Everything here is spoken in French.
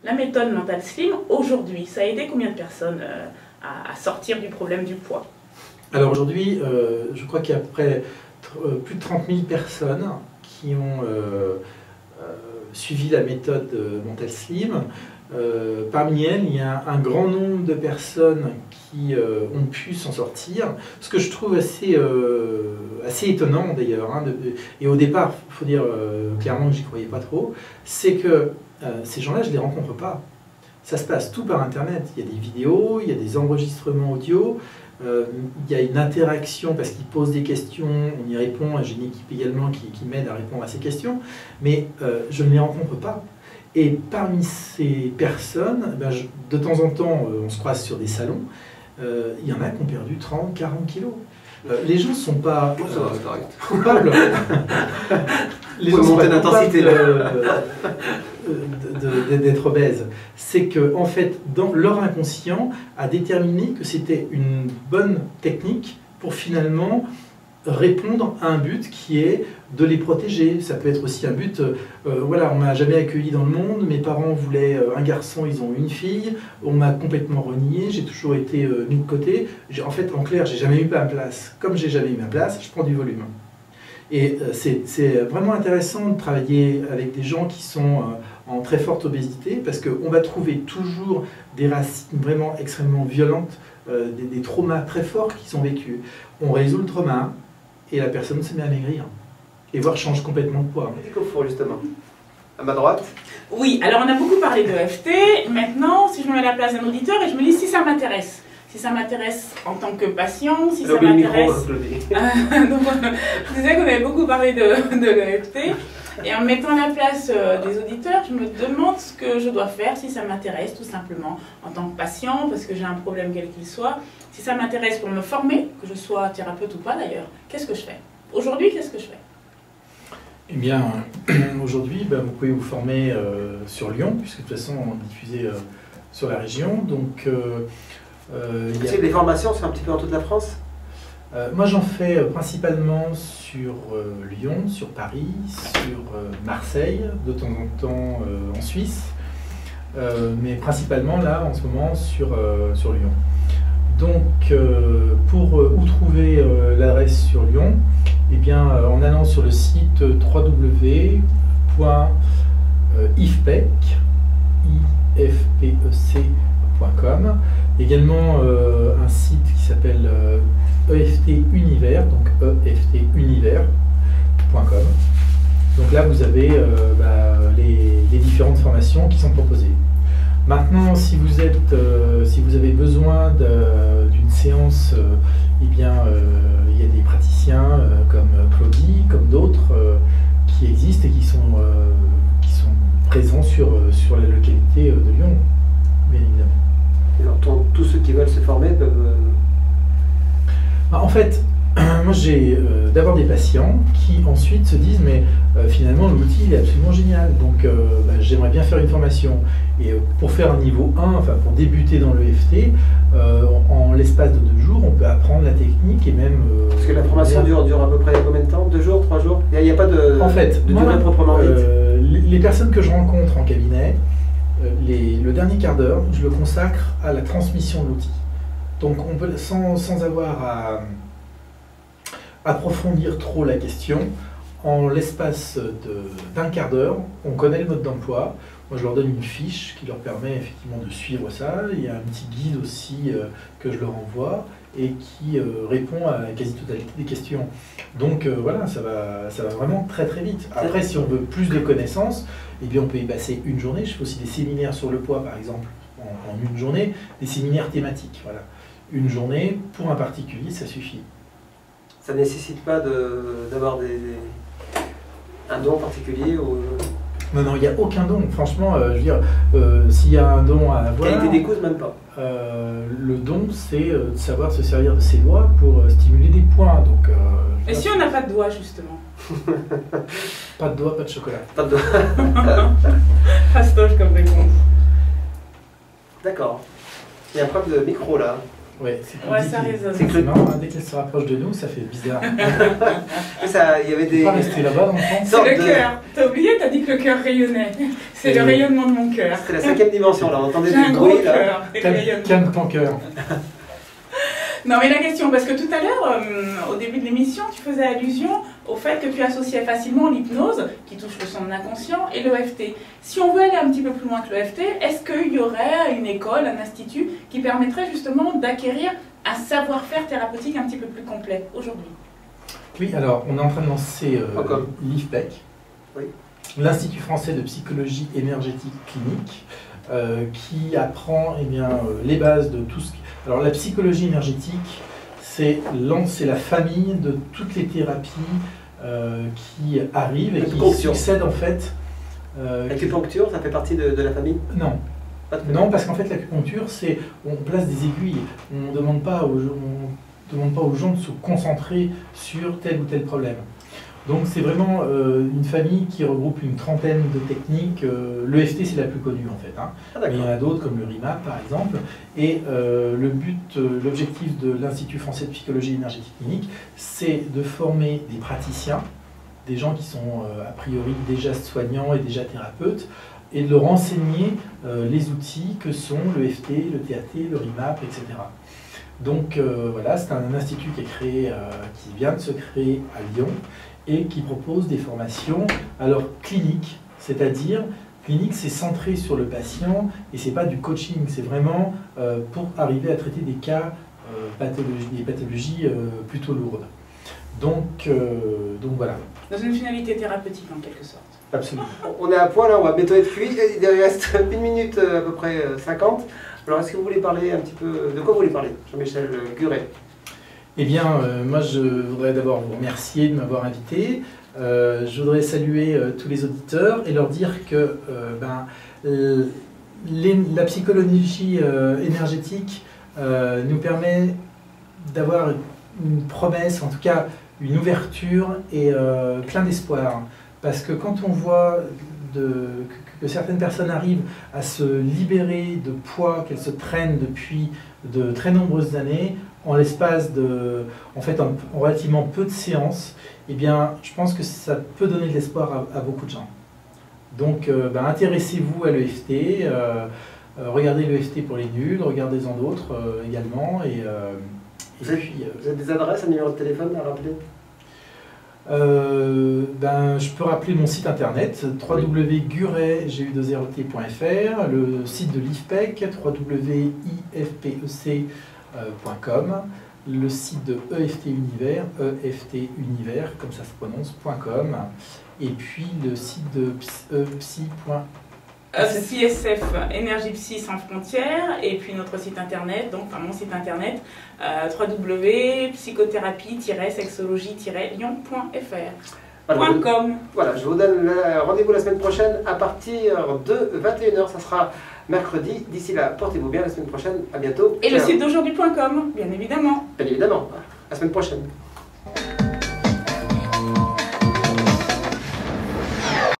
La méthode Mental Slim, aujourd'hui, ça a aidé combien de personnes à sortir du problème du poids? Alors aujourd'hui, je crois qu'il y a à peu près plus de 30 000 personnes qui ont suivi la méthode Mental Slim. Parmi elles, il y a un grand nombre de personnes qui ont pu s'en sortir. Ce que je trouve assez étonnant d'ailleurs, hein, et au départ, il faut dire clairement que j'y croyais pas trop, c'est que ces gens-là, je ne les rencontre pas. Ça se passe tout par Internet. Il y a des vidéos, il y a des enregistrements audio, il y a une interaction parce qu'ils posent des questions, on y répond. J'ai une équipe également qui m'aide à répondre à ces questions, mais je ne les rencontre pas. Et parmi ces personnes, ben, de temps en temps, on se croise sur des salons, il y en a qui ont perdu 30, 40 kilos. Les gens ne sont pas coupables. Les gens sont pas coupables d'être obèses. C'est que, en fait, dans leur inconscient a déterminé que c'était une bonne technique pour finalement répondre à un but qui est de les protéger. Ça peut être aussi un but, voilà, on m'a jamais accueilli dans le monde, mes parents voulaient un garçon, ils ont une fille, on m'a complètement renié, j'ai toujours été mis de côté. En fait, en clair, j'ai jamais eu ma place. Comme j'ai jamais eu ma place, je prends du volume. Et c'est vraiment intéressant de travailler avec des gens qui sont en très forte obésité, parce qu'on va trouver toujours des racines vraiment extrêmement violentes, des traumas très forts qui sont vécus. On résout le trauma, et la personne se met à maigrir, et voire change complètement de poids. Justement. À ma droite. Oui, alors on a beaucoup parlé de EFT. Maintenant, si je me mets à la place d'un auditeur et je me dis si ça m'intéresse. Si ça m'intéresse en tant que patient, si ça m'intéresse... Donc, je disais qu'on avait beaucoup parlé de l'EFT. Et en mettant à la place des auditeurs, je me demande ce que je dois faire si ça m'intéresse, tout simplement, en tant que patient, parce que j'ai un problème quel qu'il soit. Si ça m'intéresse pour me former, que je sois thérapeute ou pas d'ailleurs, qu'est-ce que je fais? Aujourd'hui, qu'est-ce que je fais? Eh bien, aujourd'hui, vous pouvez vous former sur Lyon, puisque de toute façon, on est diffusé sur la région. Donc, les formations, c'est un petit peu en toute la France? Moi, j'en fais principalement sur Lyon, sur Paris, sur Marseille, de temps en temps en Suisse, mais principalement là, en ce moment, sur Lyon. Donc, pour où trouver l'adresse sur Lyon, eh bien, en allant sur le site www.ifpec.com, également un site qui s'appelle EFT Univers, donc eftunivers.com. Donc là, vous avez les différentes formations qui sont proposées. Maintenant, si vous avez besoin d'une séance, eh bien, il y a des praticiens comme Claudie, comme d'autres, qui existent et qui sont présents sur la localité de Lyon, bien évidemment. Alors, tous ceux qui veulent se former peuvent... En fait, moi j'ai d'abord des patients qui ensuite se disent mais finalement l'outil est absolument génial, donc j'aimerais bien faire une formation. Et pour faire un niveau 1, enfin pour débuter dans l'EFT, en l'espace de 2 jours, on peut apprendre la technique et même... Parce que la formation dure à peu près combien de temps? 2 jours, 3 jours? Il n'y a pas de, en fait, durée proprement dite? Les personnes que je rencontre en cabinet, le dernier quart d'heure, je le consacre à la transmission de l'outil. Donc on peut, sans avoir à approfondir trop la question, en l'espace d'un quart d'heure, on connaît le mode d'emploi. Moi, je leur donne une fiche qui leur permet effectivement de suivre ça. Il y a un petit guide aussi que je leur envoie et qui répond à la quasi-totalité des questions. Donc voilà, ça va vraiment très très vite. Après, si on veut plus de connaissances, eh bien, on peut y passer une journée. Je fais aussi des séminaires sur le poids, par exemple, en une journée, des séminaires thématiques. Voilà. Une journée, pour un particulier, ça suffit. Ça ne nécessite pas d'avoir un don particulier ou... Non, il n'y a aucun don. Franchement, je veux dire, s'il y a un don à avoir... Qualité des causes, même pas. Le don, c'est de savoir se servir de ses doigts pour stimuler des points. Donc, et si on n'a pas de doigts, justement? Pas de doigts, pas de chocolat. Pas de doigts. Fastoche comme réponse. D'accord. Il y a un problème de micro, là. Ouais, c'est ça résonne. C'est marrant, hein, dès qu'elle se rapproche de nous, ça fait bizarre. Il y avait des... Pas rester là-bas, l'enfant. C'est le cœur. T'as oublié, t'as dit que le cœur rayonnait. C'est le rayonnement de mon cœur. C'est la 5e dimension, là. On entendait J'ai du un bruit, gros là. cœur. Calme ton cœur. Non, mais la question, parce que tout à l'heure, au début de l'émission, tu faisais allusion au fait que tu associais facilement l'hypnose, qui touche le son de l'inconscient, et l'EFT. Si on veut aller un petit peu plus loin que l'EFT, est-ce qu'il y aurait une école, un institut, qui permettrait justement d'acquérir un savoir-faire thérapeutique un petit peu plus complet aujourd'hui? Oui, alors, on est en train de lancer l'IFPEC, oui. l'Institut français de psychologie énergétique clinique, qui apprend les bases de tout ce qui... Alors la psychologie énergétique, c'est la famille de toutes les thérapies qui arrivent et qui succèdent en fait. L'acupuncture, ça fait partie de la famille? Non. Non, parce qu'en fait l'acupuncture, c'est on place des aiguilles, on ne demande pas aux gens de se concentrer sur tel ou tel problème. Donc c'est vraiment une famille qui regroupe une trentaine de techniques. L'EFT c'est la plus connue en fait, hein. Mais il y en a d'autres comme le RIMAP par exemple. Et l'objectif de l'Institut français de psychologie énergétique clinique, c'est de former des praticiens, des gens qui sont a priori déjà soignants et déjà thérapeutes, et de leur enseigner les outils que sont l'EFT, le TAT, le RIMAP, etc. Donc voilà, c'est un institut qui est créé, qui vient de se créer à Lyon, et qui propose des formations alors cliniques, c'est-à-dire clinique c'est centré sur le patient et c'est pas du coaching, c'est vraiment pour arriver à traiter des cas des pathologies plutôt lourdes. Donc voilà. Dans une finalité thérapeutique en quelque sorte. Absolument. On est à point là, on va bientôt être cuit, il reste 1 minute à peu près 50. Alors est-ce que vous voulez parler un petit peu, de quoi vous voulez parler, Jean-Michel Guret? Eh bien, moi je voudrais d'abord vous remercier de m'avoir invité. Je voudrais saluer tous les auditeurs et leur dire que la psychologie énergétique nous permet d'avoir une promesse, en tout cas une ouverture et plein d'espoir. Parce que quand on voit que certaines personnes arrivent à se libérer de poids qu'elles se traînent depuis de très nombreuses années, en l'espace en relativement peu de séances, eh bien, je pense que ça peut donner de l'espoir à beaucoup de gens. Donc, intéressez-vous à l'EFT, regardez l'EFT pour les nuls, regardez-en d'autres également. Vous avez des adresses, un numéro de téléphone à rappeler? Je peux rappeler mon site internet www.guret.fr, le site de l'IFPEC www.ifpec.com, le site de EFT Univers, EFTunivers, comme ça se prononce.com, et puis le site de CSF, Énergie Psy sans frontières, et puis notre site internet, donc mon site internet, www.psychothérapie-sexologie-lyon.fr. Voilà, je vous donne rendez-vous la semaine prochaine à partir de 21h, ça sera mercredi. D'ici là, portez-vous bien, la semaine prochaine, à bientôt. Et ciao. Le site d'aujourd'hui.com, bien évidemment. Bien évidemment, la semaine prochaine.